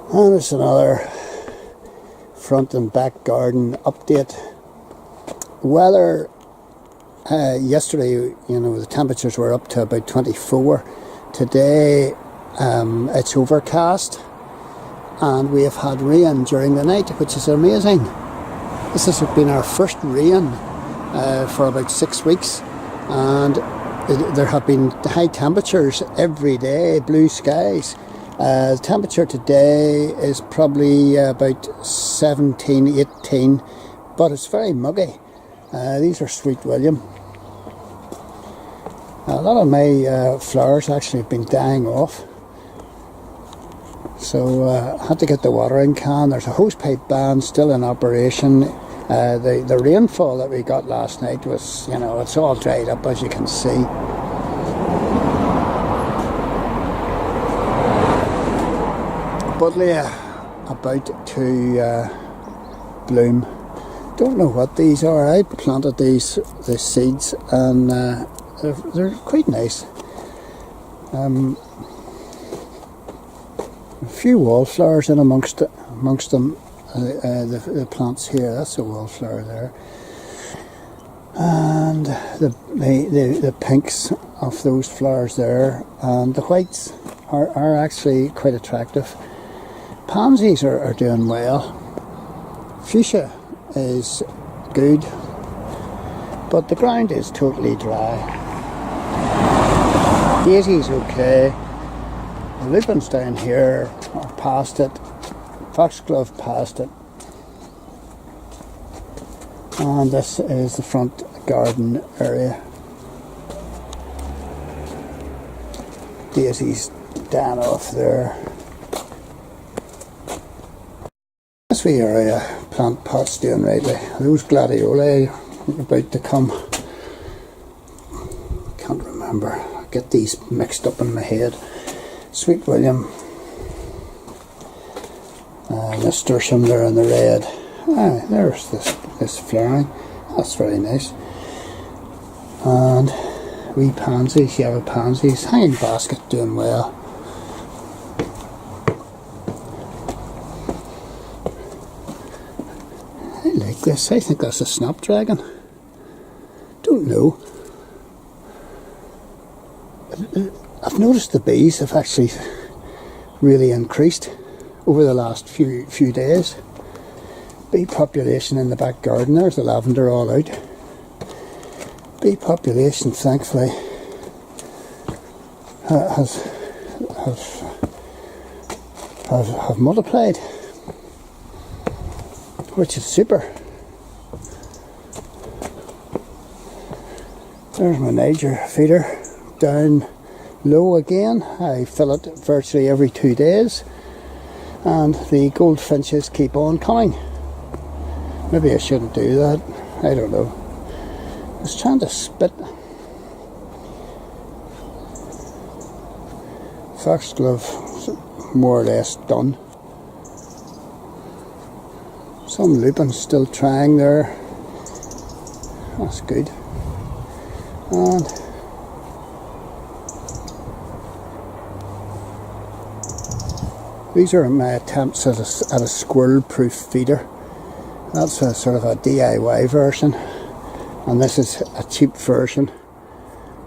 And there's another front and back garden update. Weather yesterday, you know, the temperatures were up to about 24. Today it's overcast and we have had rain during the night, which is amazing. This has been our first rain for about 6 weeks, and there have been high temperatures every day, blue skies. The temperature today is probably about 17, 18, but it's very muggy. These are Sweet William. A lot of my flowers actually have been dying off, so I had to get the watering can. There's a hosepipe ban still in operation. The rainfall that we got last night was, you know, it's all dried up, as you can see. Buddleia about to bloom. Don't know what these are. I planted the seeds, and they're quite nice. A few wallflowers in amongst them. The plants here. That's a wallflower there, and the pinks of those flowers there, and the whites are actually quite attractive. Pansies are doing well. Fuchsia is good, but the ground is totally dry. Daisy's okay. The lupins down here are past it. Foxglove past it. And this is the front garden area. Daisy's down off there. This wee area, plant pots doing rightly. Those gladioli are about to come. Can't remember. I get these mixed up in my head. Sweet William. Nasturtium there in the red. There's this flowering. That's very nice. And wee pansies, yellow pansies. Hanging basket doing well. I like this. I think that's a snapdragon. Don't know. I've noticed the bees have actually really increased over the last few days. Bee population in the back garden. There's the lavender all out. Bee population, thankfully, have multiplied, which is super. There's my Niger feeder down low again. I fill it virtually every 2 days. And the goldfinches keep on coming. Maybe I shouldn't do that. I don't know. I was trying to spit. Foxglove more or less done. Some lupins still trying there. That's good. And these are my attempts at a squirrel-proof feeder. That's a sort of a DIY version, and this is a cheap version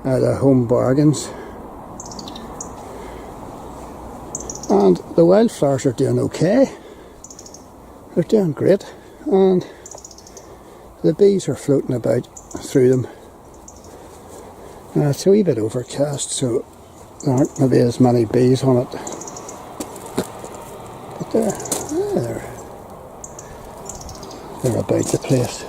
out of Home Bargains. And the wildflowers are doing okay. They're doing great, and the bees are floating about through them. It's a wee bit overcast, so there aren't maybe as many bees on it. They're about the place.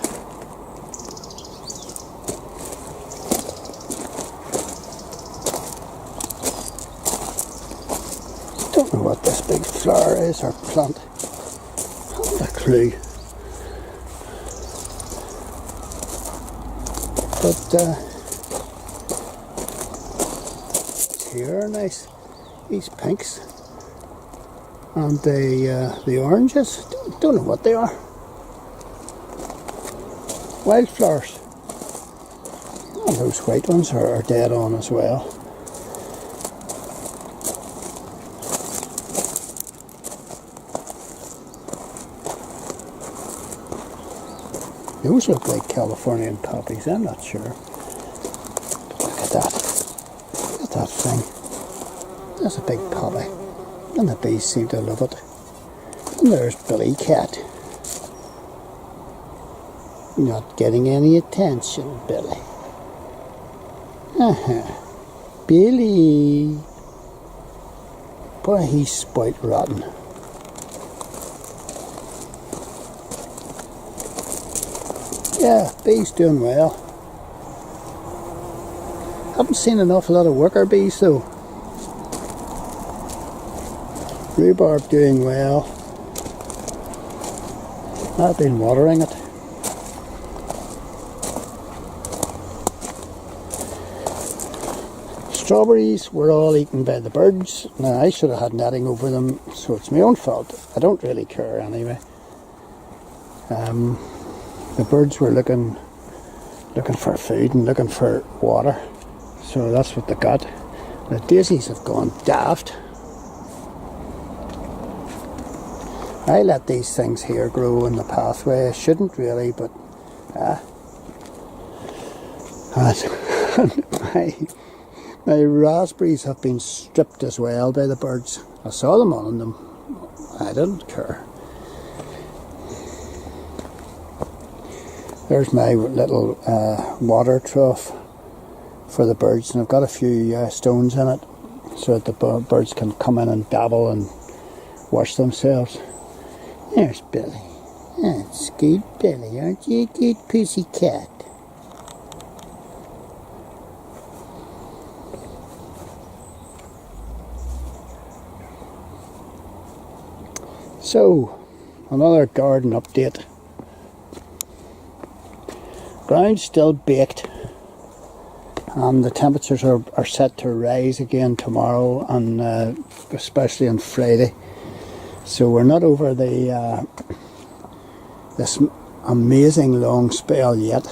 Don't know what this big flower is or plant. Haven't a clue. But here are nice. These pinks. And the oranges, don't know what they are. Wildflowers. And those white ones are dead on as well. Those look like Californian poppies, I'm not sure. But look at that. Look at that thing. That's a big poppy. And the bees seem to love it. And there's Billy Cat. Not getting any attention, Billy. Billy. Boy, he's spoilt rotten. Yeah, bees doing well. Haven't seen an awful lot of worker bees though. Rhubarb doing well. I've been watering it. Strawberries were all eaten by the birds. Now I should have had netting over them, so it's my own fault. I don't really care anyway. The birds were looking for food and looking for water, so that's what they got. The daisies have gone daft. I let these things here grow in the pathway. I shouldn't really, but and my raspberries have been stripped as well by the birds. I saw them on them. I didn't care. There's my little water trough for the birds, and I've got a few stones in it so that the birds can come in and dabble and wash themselves. There's Billy. That's good, Billy. Aren't you a good pussy cat? So, another garden update. Ground's still baked, and the temperatures are set to rise again tomorrow and especially on Friday. So we're not over the this amazing long spell yet.